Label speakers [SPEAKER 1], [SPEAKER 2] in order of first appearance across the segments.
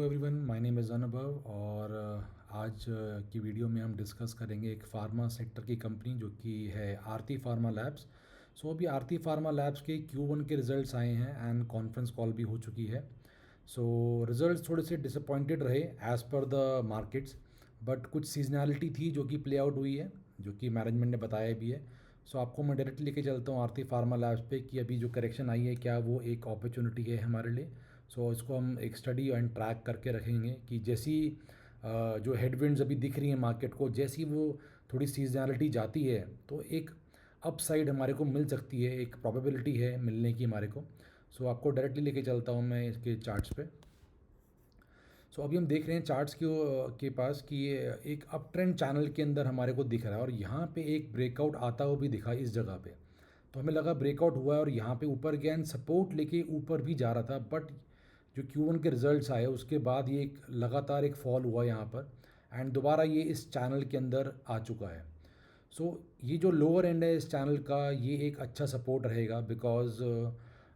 [SPEAKER 1] Everyone, my name is अनुभव और आज की वीडियो में हम डिस्कस करेंगे एक फार्मा सेक्टर की कंपनी जो कि है आरती फार्मा लैब्स। अभी आरती फार्मा लैब्स के Q1 के रिजल्ट्स आए हैं एंड कॉन्फ्रेंस कॉल भी हो चुकी है। रिजल्ट्स थोड़े से डिसअपॉइंटेड रहे as per the markets, but कुछ सीजनैलिटी थी जो कि प्ले आउट हुई है, जो कि मैनेजमेंट ने बताया भी है। आपको मैं डायरेक्ट लेके चलता हूँ आरती फार्मा लैब्स पे कि अभी जो करेक्शन आई है क्या वो एक अपॉर्चुनिटी है हमारे लिए। इसको हम एक स्टडी एंड ट्रैक करके रखेंगे कि जैसी जो हेडविंड्स अभी दिख रही हैं मार्केट को, जैसी वो थोड़ी सीजनैलिटी जाती है तो एक अपसाइड हमारे को मिल सकती है, एक प्रोबेबिलिटी है मिलने की हमारे को। आपको डायरेक्टली लेके चलता हूँ मैं इसके चार्ट्स पे। अभी हम देख रहे हैं चार्ट्स के पास कि ये एक अप ट्रेंड चैनल के अंदर हमारे को दिख रहा है और यहाँ पे एक ब्रेकआउट आता हुआ भी दिखा इस जगह पे। तो हमें लगा ब्रेकआउट हुआ है और यहाँ पे ऊपर गया एंड सपोर्ट लेके ऊपर भी जा रहा था, बट जो Q1 के रिजल्ट्स आए उसके बाद ये एक लगातार एक फॉल हुआ यहाँ पर एंड दोबारा ये इस चैनल के अंदर आ चुका है। ये जो लोअर एंड है इस चैनल का, ये एक अच्छा सपोर्ट रहेगा बिकॉज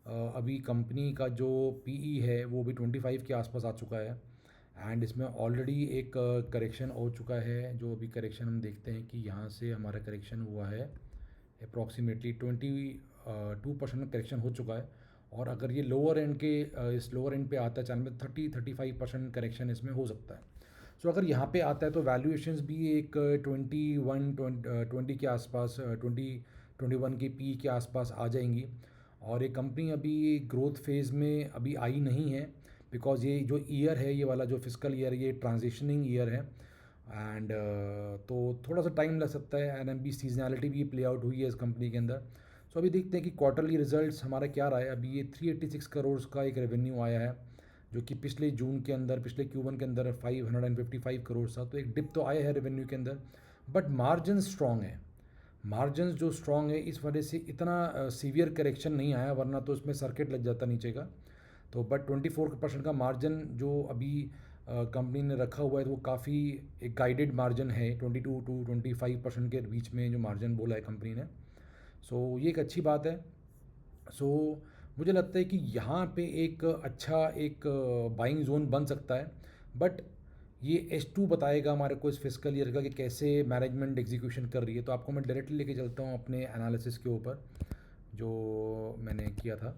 [SPEAKER 1] अभी कंपनी का जो PE है वो भी 25 के आसपास आ चुका है एंड इसमें ऑलरेडी एक करेक्शन हो चुका है। जो अभी करेक्शन हम देखते हैं कि यहाँ से हमारा करेक्शन हुआ है अप्रॉक्सीमेटली 22% करेक्शन हो चुका है और अगर ये लोअर एंड के इस लोअर एंड पे आता है चैनल में 30-35% करेक्शन इसमें हो सकता है। अगर यहाँ पे आता है तो वैल्यूएशंस भी एक 20 के आसपास 21 के पी के आसपास आ जाएंगी और ये कंपनी अभी ग्रोथ फेज़ में अभी आई नहीं है बिकॉज ये जो ईयर है, ये वाला जो फिजिकल ईयर, ये ट्रांजिशनिंग ईयर है एंड तो थोड़ा सा टाइम लग सकता है एंड अभी सीजनैलिटी भी प्ले आउट हुई है इस कंपनी के अंदर। अभी देखते हैं कि क्वार्टरली रिजल्ट्स हमारा क्या रहा है। अभी ये 386 करोड़ का एक रेवेन्यू आया है जो कि पिछले जून के अंदर, पिछले Q1 के अंदर 555 करोड़ था। तो एक डिप तो आया है रेवेन्यू के अंदर, बट मार्जिन स्ट्रॉन्ग है। मार्जिन जो स्ट्रॉन्ग है इस वजह से इतना सीवियर करेक्शन नहीं आया, वरना तो इसमें सर्किट लग जाता नीचे का। बट 24% का मार्जिन जो अभी कंपनी ने रखा हुआ है तो वो काफ़ी एक गाइडेड मार्जिन है, 22 to 25% के बीच में जो मार्जिन बोला है कंपनी ने। ये एक अच्छी बात है। मुझे लगता है कि यहाँ पे एक अच्छा एक बाइंग जोन बन सकता है, बट ये H2 बताएगा हमारे को इस फिजिकल ईयर का कि कैसे मैनेजमेंट एग्जीक्यूशन कर रही है। तो आपको मैं डायरेक्टली लेके चलता हूँ अपने एनालिसिस के ऊपर जो मैंने किया था।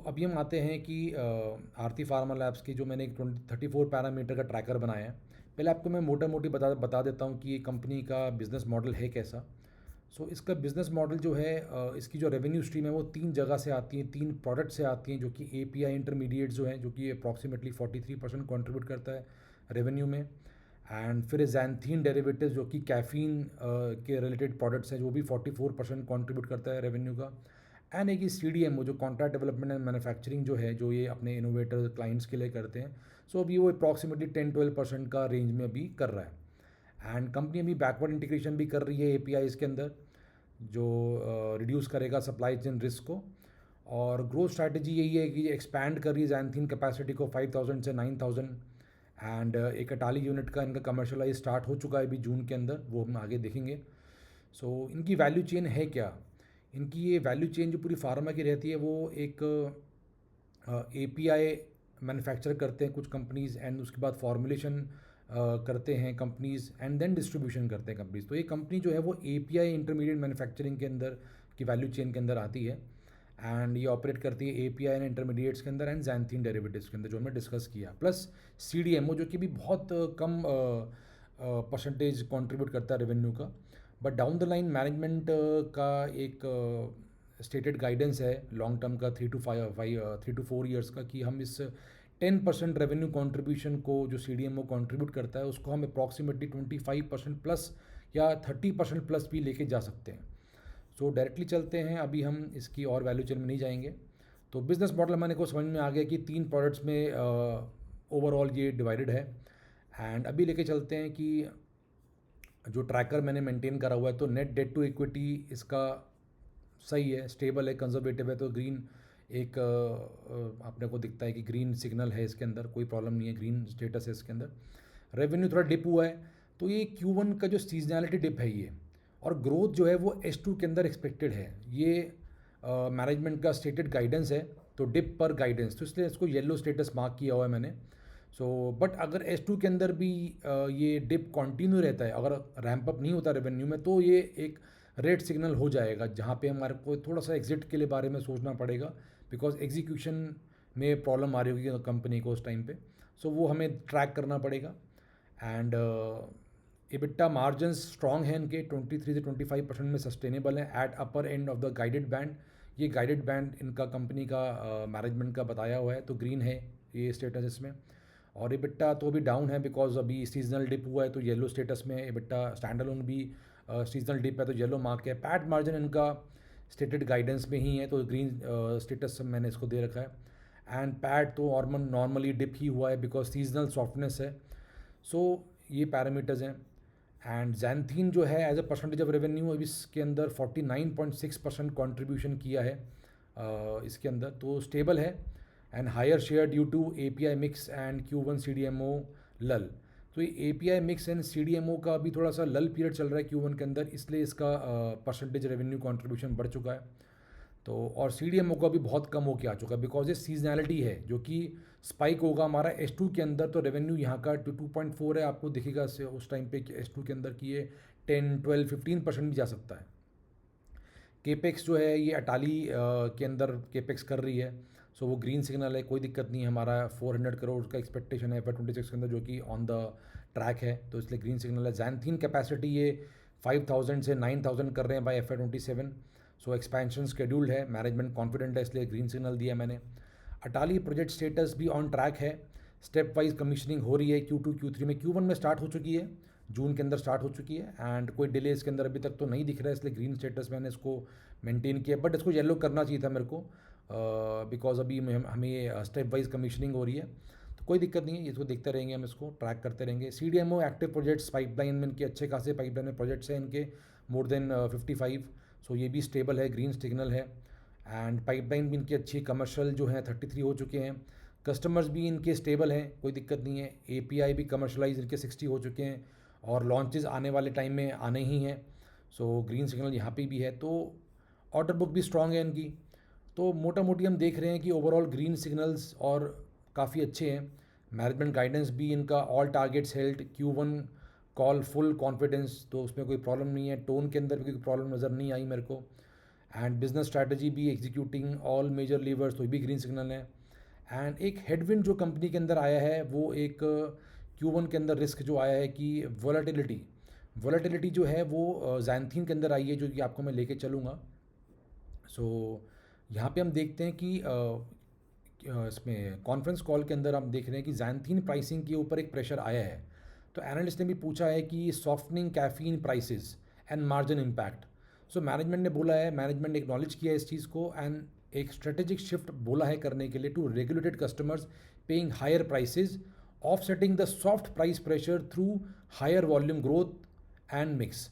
[SPEAKER 1] अभी हम आते हैं कि आरती फार्मा लैब्स की जो मैंने एक 34 पैरामीटर का ट्रैकर बनाया है। पहले आपको मैं मोटा मोटी बता देता हूँ कि ये कंपनी का बिज़नेस मॉडल है कैसा। इसका बिज़नेस मॉडल जो है, इसकी जो रेवेन्यू स्ट्रीम है वो 3 जगह से आती हैं, 3 प्रोडक्ट से आती हैं, जो कि API इंटरमीडिएट जो हैं, जो कि अप्रॉक्सीमेटली 43% कंट्रीब्यूट करता है रेवेन्यू में। एंड फिर ज़ैंथीन डेरिवेटिव्स जो कि कैफ़ीन के रिलेटेड प्रोडक्ट्स हैं, जो भी 44% कंट्रीब्यूट करता है रेवेन्यू का। एंड एक CDMO जो कॉन्ट्रैक्ट डेवलपमेंट एंड मैन्युफैक्चरिंग जो है, जो ये अपने इनोवेटर क्लाइंट्स के लिए करते हैं। अभी वो अप्रॉक्सीमेटली 10-12% का रेंज में अभी कर रहा है एंड कंपनी अभी बैकवर्ड इंटीग्रेशन भी कर रही है APIs के अंदर, जो रिड्यूस करेगा सप्लाई चेन रिस्क को। और ग्रोथ स्ट्रैटेजी यही है कि एक्सपैंड कर रही है ज़ैंथीन कैपेसिटी को 5000 से 9000 एंड एक अटाली यूनिट का इनका कमर्शलाइज स्टार्ट हो चुका है अभी जून के अंदर, वो हम आगे देखेंगे। इनकी वैल्यू चेन है क्या। इनकी ये वैल्यू चेन जो पूरी फार्मा की रहती है वो एक API मैन्युफैक्चर करते हैं कुछ कंपनीज़ एंड उसके बाद फॉर्मुलेशन करते हैं कंपनीज़ एंड देन डिस्ट्रीब्यूशन करते हैं कंपनीज़। तो ये कंपनी जो है वो API इंटरमीडिएट मैन्युफैक्चरिंग के अंदर की वैल्यू चेन के अंदर आती है एंड ये ऑपरेट करती है API एंड इंटरमीडिएट्स के अंदर एंड ज़ैंथीन डेरिवेटिव्स के अंदर, जो हमने डिस्कस किया, प्लस CDMO जो कि भी बहुत कम परसेंटेज कंट्रीब्यूट करता है रेवेन्यू का। But down the line management का एक स्टेटेड गाइडेंस है लॉन्ग टर्म का 3 to 4 ईयर्स का, कि हम इस 10% रेवेन्यू कंट्रीब्यूशन को जो CDMO कंट्रीब्यूट करता है उसको हम अप्रॉक्सीमेटली 25% प्लस या 30% प्लस भी लेके जा सकते हैं। डायरेक्टली चलते हैं, अभी हम इसकी और वैल्यू चेन में नहीं जाएंगे। बिज़नेस मॉडल हमारे को समझ में आ गया कि 3 प्रोडक्ट्स में ओवरऑल ये डिवाइडेड है एंड अभी लेके चलते हैं कि जो ट्रैकर मैंने मेंटेन करा हुआ है, तो नेट डेट टू इक्विटी इसका सही है, स्टेबल है, कंजर्वेटिव है। तो ग्रीन एक अपने को दिखता है कि ग्रीन सिग्नल है इसके अंदर, कोई प्रॉब्लम नहीं है, ग्रीन स्टेटस है इसके अंदर। रेवेन्यू थोड़ा डिप हुआ है, तो ये Q1 का जो सीजनैलिटी डिप है ये, और ग्रोथ जो है वो H2 के अंदर एक्सपेक्टेड है। ये मैनेजमेंट का स्टेटेड गाइडेंस है, तो डिप पर गाइडेंस, तो इसलिए इसको येलो स्टेटस मार्क किया हुआ है मैंने। सो बट अगर H2 के अंदर भी ये डिप कंटिन्यू रहता है, अगर रैंप अप नहीं होता रेवेन्यू में, तो ये एक रेड सिग्नल हो जाएगा जहाँ पे हमारे को थोड़ा सा एग्जिट के लिए बारे में सोचना पड़ेगा, बिकॉज एग्जीक्यूशन में प्रॉब्लम आ रही होगी कंपनी को उस टाइम पे। सो वो हमें ट्रैक करना पड़ेगा। एंड EBITDA मार्जिन स्ट्रॉन्ग है इनके, 23 से 25% में सस्टेनेबल है at upper end of the guided band. ये गाइडेड बैंड इनका कंपनी का मैनेजमेंट का बताया हुआ है, तो ग्रीन है ये स्टेटस इसमें। और EBITDA तो भी डाउन है बिकॉज अभी सीजनल डिप हुआ है, तो येलो स्टेटस में EBITDA। स्टैंड अलोन भी सीजनल डिप है तो येलो मार्क है। पैट मार्जिन इनका स्टेटेड गाइडेंस में ही है, तो ग्रीन स्टेटस मैंने इसको दे रखा है। एंड पैट तो नॉर्मली डिप ही हुआ है बिकॉज सीजनल सॉफ्टनेस है। सो ये पैरामीटर्स हैं। एंड जैंथीन जो है as a percentage of revenue अभी इसके अंदर 49.6% कॉन्ट्रीब्यूशन किया है इसके अंदर, तो स्टेबल है। And higher share due to API mix and Q1 CDMO लल। तो ये API मिक्स एंड CDMO का अभी थोड़ा सा लल पीरियड चल रहा है Q1 के अंदर, इसलिए इसका परसेंटेज रेवेन्यू कॉन्ट्रीब्यूशन बढ़ चुका है। तो और CDMO का भी बहुत कम हो के आ चुका है बिकॉज ये सीजनैलिटी है जो कि स्पाइक होगा हमारा H2 के अंदर। तो रेवेन्यू यहाँ का 2.4 है, आपको दिखेगा उस टाइम पे H2 के अंदर कि ये 10, 12, 15% भी जा सकता है। केपेक्स जो है ये अटाली के अंदर केपेक्स कर रही है, सो वो ग्रीन सिग्नल है, कोई दिक्कत नहीं है। हमारा 400 करोड़ का एक्सपेक्टेशन है FY26 के अंदर जो कि ऑन द ट्रैक है, तो इसलिए ग्रीन सिग्नल है। जैंथीन कैपेसिटी ये 5000 से 9000 कर रहे हैं बाय FY27, सो एक्सपेंशन शेड्यूल्ड है। मैनेजमेंट कॉन्फिडेंट है, इसलिए ग्रीन सिग्नल दिया मैंने। अटाली प्रोजेक्ट स्टेटस भी ऑन ट्रैक है, स्टेप वाइज कमीशनिंग हो रही है Q2 Q3 में। Q1 में स्टार्ट हो चुकी है, जून के अंदर स्टार्ट हो चुकी है, एंड कोई डिले इसके अंदर अभी तक तो नहीं दिख रहा है, इसलिए ग्रीन स्टेटस मैंने इसको मेंटेन किया। बट इसको येलो करना चाहिए था मेरे को बिकॉज अभी हमें स्टेप वाइज कमीशनिंग हो रही है, तो कोई दिक्कत नहीं है, इसको देखते रहेंगे, हम इसको ट्रैक करते रहेंगे। CDMO एक्टिव प्रोजेक्ट्स पाइपलाइन में इनके अच्छे खासे पाइपलाइन में प्रोजेक्ट्स हैं इनके, मोर देन 55, सो ये भी स्टेबल है, ग्रीन सिग्नल है। एंड पाइपलाइन भी इनकी अच्छी, कमर्शियल जो है 33 हो चुके हैं। कस्टमर्स भी इनके स्टेबल हैं, कोई दिक्कत नहीं है। API भी कमर्शलाइज इनके 60 हो चुके हैं, और लॉन्चेस आने वाले टाइम में आने ही हैं, सो ग्रीन सिग्नल यहाँ पे भी है। तो ऑर्डर बुक भी स्ट्रांग है इनकी। तो मोटा मोटी हम देख रहे हैं कि ओवरऑल ग्रीन सिग्नल्स और काफ़ी अच्छे हैं। मैनेजमेंट गाइडेंस भी इनका all targets held, Q1 call full confidence, तो उसमें कोई प्रॉब्लम नहीं है। टोन के अंदर भी कोई प्रॉब्लम नज़र नहीं आई मेरे को। एंड बिजनेस स्ट्रैटेजी भी एग्जीक्यूटिंग ऑल मेजर लीवर्स, तो भी ग्रीन सिग्नल है। एंड एक हेडविंड जो कंपनी के अंदर आया है वो एक Q1 के अंदर रिस्क जो आया है कि वॉलेटिलिटी जो है वो जैंथीन के अंदर आई है, जो कि आपको मैं लेके चलूँगा। सो यहाँ पे हम देखते हैं कि इसमें कॉन्फ्रेंस कॉल के अंदर हम देख रहे हैं कि जैंथीन प्राइसिंग के ऊपर एक प्रेशर आया है। तो एनालिस्ट ने भी पूछा है कि softening caffeine prices and margin impact. So management ने बोला है, मैनेजमेंट ने एक्नॉलेज किया है इस चीज़ को, एंड एक स्ट्रेटेजिक शिफ्ट बोला है करने के लिए to regulated customers paying higher prices, offsetting the soft price pressure through higher volume growth and mix.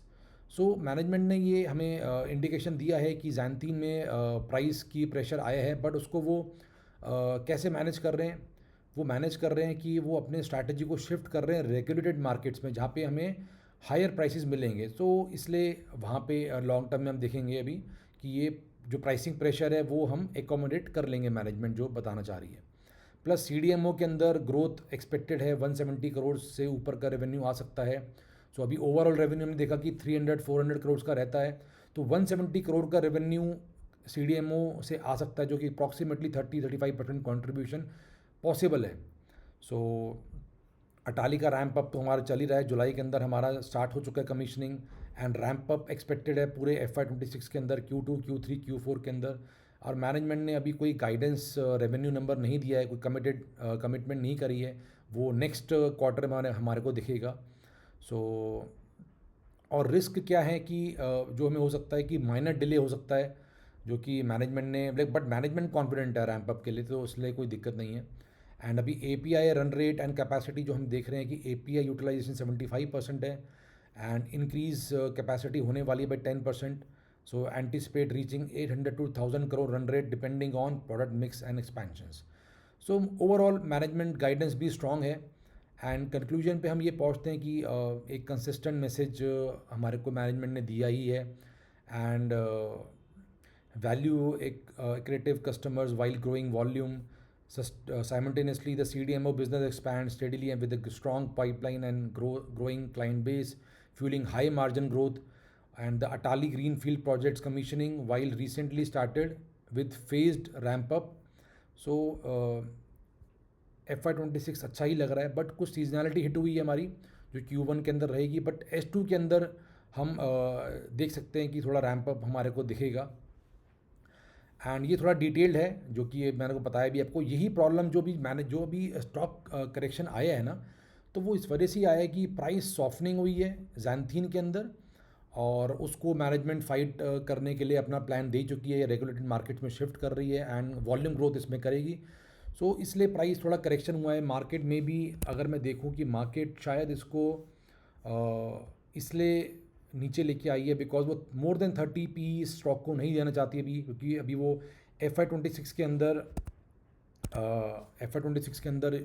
[SPEAKER 1] So management ने ये हमें इंडिकेशन दिया है कि जैंथीन में प्राइस की प्रेशर आया है, बट उसको वो कैसे मैनेज कर रहे हैं। वो मैनेज कर रहे हैं कि वो अपने स्ट्रैटेजी को शिफ्ट कर रहे हैं रेगुलेटेड मार्केट्स में, जहाँ पे हमें हायर प्राइसेस मिलेंगे। तो इसलिए वहाँ पे लॉन्ग टर्म में हम देखेंगे अभी कि ये जो प्राइसिंग प्रेशर है वो हम एकोमोडेट कर लेंगे, मैनेजमेंट जो बताना चाह रही है। प्लस CDMO के अंदर ग्रोथ एक्सपेक्टेड है, 170 करोड़ से ऊपर का रेवेन्यू आ सकता है। सो अभी ओवरऑल रेवेन्यू हमने देखा कि 300-400 करोड़ का रहता है, तो 170 करोड़ का रेवेन्यू CDMO से आ सकता है, जो कि अप्रॉक्सीमेटली 30-35% कॉन्ट्रीब्यूशन पॉसिबल है। सो अटाली का रैंप अप तो हमारा चल ही रहा है, जुलाई के अंदर हमारा स्टार्ट हो चुका है commissioning, and ramp up expected है पूरे FY26 के अंदर, Q2 Q3 Q4 के अंदर। और मैनेजमेंट ने अभी कोई गाइडेंस रेवेन्यू नंबर नहीं दिया है, कोई कमिटमेंट नहीं करी है, वो नेक्स्ट क्वार्टर में हमारे को दिखेगा। सो और रिस्क क्या है कि जो हमें हो सकता है कि माइनर डिले हो सकता है, जो कि मैनेजमेंट ने, बट मैनेजमेंट कॉन्फिडेंट है रैंप अप के लिए, तो इसलिए कोई दिक्कत नहीं है। एंड अभी API run rate and capacity जो हम देख रहे हैं कि API यूटिलाइजेशन 75% है, एंड इंक्रीज कैपेसिटी होने वाली है by 10%। So anticipate reaching 800 to 1000 crore run rate depending on product mix and expansions. So overall management guidance भी स्ट्रॉन्ग है। एंड कंक्लूजन पे हम ये पहुंचते हैं कि एक कंसिस्टेंट मैसेज हमारे को मैनेजमेंट ने दिया ही है, एंड वैल्यू एक creative customers while growing volume, Simultaneously, the CDMO business expands steadily and with a strong pipeline and growing client base, fueling high margin growth. And the Atali Greenfield projects commissioning, while recently started with phased ramp up. So FY26 अच्छा ही लग रहा है, but कुछ seasonality hit हुई है हमारी जो Q1 के अंदर रहेगी, बट H2 के अंदर हम देख सकते हैं कि थोड़ा रैंप अप हमारे को दिखेगा। एंड ये थोड़ा डिटेल्ड है, जो कि मैंने को बताया भी आपको। यही प्रॉब्लम जो भी स्टॉक करेक्शन आया है ना, तो वो इस वजह से ही आया है कि प्राइस सॉफ्टनिंग हुई है जैंथीन के अंदर, और उसको मैनेजमेंट फाइट करने के लिए अपना प्लान दे चुकी है, रेगुलेटेड मार्केट्स में शिफ्ट कर रही है एंड वॉल्यूम ग्रोथ इसमें करेगी। सो इसलिए प्राइस थोड़ा करेक्शन हुआ है मार्केट में भी। अगर मैं देखूं कि मार्केट शायद इसको इसलिए नीचे लेके आई है बिकॉज वो मोर देन 30 पी स्टॉक को नहीं देना चाहती अभी, क्योंकि अभी वो FY26 के अंदर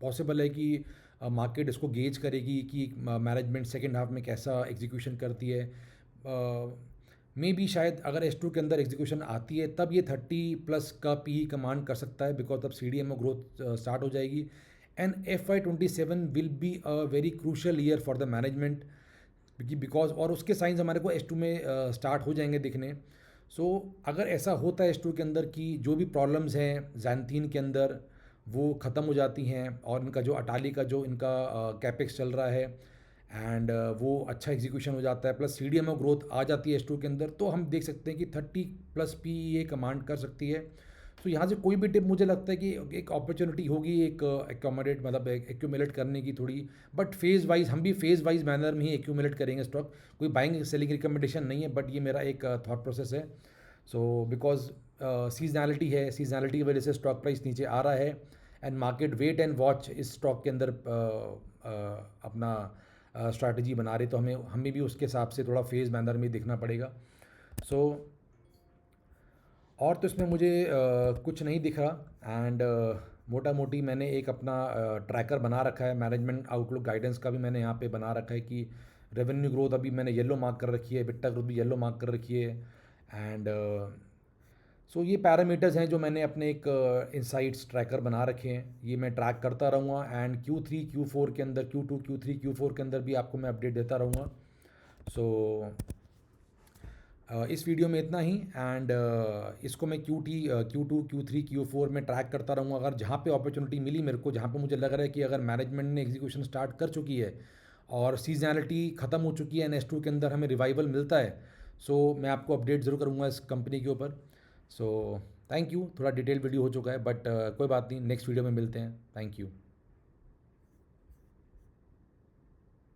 [SPEAKER 1] पॉसिबल है कि मार्केट इसको गेज करेगी कि मैनेजमेंट सेकेंड हाफ में कैसा एग्जीक्यूशन करती है। मे बी शायद अगर H2 के अंदर एग्जीक्यूशन आती है तब ये 30+ का पी कमांड कर सकता है, बिकॉज तब CDMO ग्रोथ स्टार्ट हो जाएगी। And FY27 will be a very crucial year for the management, because और उसके साइंस हमारे को H2 में स्टार्ट हो जाएंगे दिखने। सो अगर ऐसा होता है H2 के अंदर कि जो भी प्रॉब्लम्स हैं जैंथीन के अंदर वो ख़त्म हो जाती हैं, और इनका जो अटाली का जो इनका कैपेक्स चल रहा है एंड वो अच्छा एग्जीक्यूशन हो जाता है, प्लस CDMO ग्रोथ आ जाती है H2 के अंदर, तो हम देख सकते हैं कि 30+ पी ये कमांड कर सकती है। तो यहाँ से कोई भी टिप मुझे लगता है कि एक अपॉर्चुनिटी होगी एक एक्योमोडेट मतलब एक्यूमुलेट करने की थोड़ी, बट फेज़ वाइज हम भी फेज़ वाइज मैनर में ही एक्यूमुलेट करेंगे स्टॉक। कोई बाइंग सेलिंग रिकमेंडेशन नहीं है, बट ये मेरा एक थॉट प्रोसेस है। सो बिकॉज सीजनैलिटी है, सीजनैलिटी की वजह से स्टॉक प्राइस नीचे आ रहा है and market wait and watch इस स्टॉक के अंदर अपना स्ट्रैटेजी बना रहे, तो हमें भी उसके हिसाब से थोड़ा फेज़ मैनर में दिखना पड़ेगा। सो और तो इसमें मुझे कुछ नहीं दिख रहा। एंड मोटा मोटी मैंने एक अपना ट्रैकर बना रखा है, मैनेजमेंट आउटलुक गाइडेंस का भी मैंने यहाँ पे बना रखा है कि रेवेन्यू ग्रोथ अभी मैंने येलो मार्क कर रखी है, बिट्टा ग्रोथ भी येलो मार्क कर रखी है। एंड सो ये पैरामीटर्स हैं जो मैंने अपने एक इंसाइट्स ट्रैकर बना रखे हैं, ये मैं ट्रैक करता रहूँगा एंड Q3 Q4 के अंदर, Q2 Q3 Q4 के अंदर भी आपको मैं अपडेट देता रहूँगा। सो इस वीडियो में इतना ही। एंड इसको मैं Q2 Q3 Q4 में ट्रैक करता रहूँगा। अगर जहाँ पे अपॉर्चुनिटी मिली मेरे को, जहाँ पे मुझे लग रहा है कि अगर मैनेजमेंट ने एग्जीक्यूशन स्टार्ट कर चुकी है और सीजनैलिटी ख़त्म हो चुकी है, H2 के अंदर हमें रिवाइवल मिलता है, सो मैं आपको अपडेट ज़रूर करूँगा इस कंपनी के ऊपर। सो थैंक यू, थोड़ा डिटेल वीडियो हो चुका है, बट कोई बात नहीं, नेक्स्ट वीडियो में मिलते हैं। Thank you.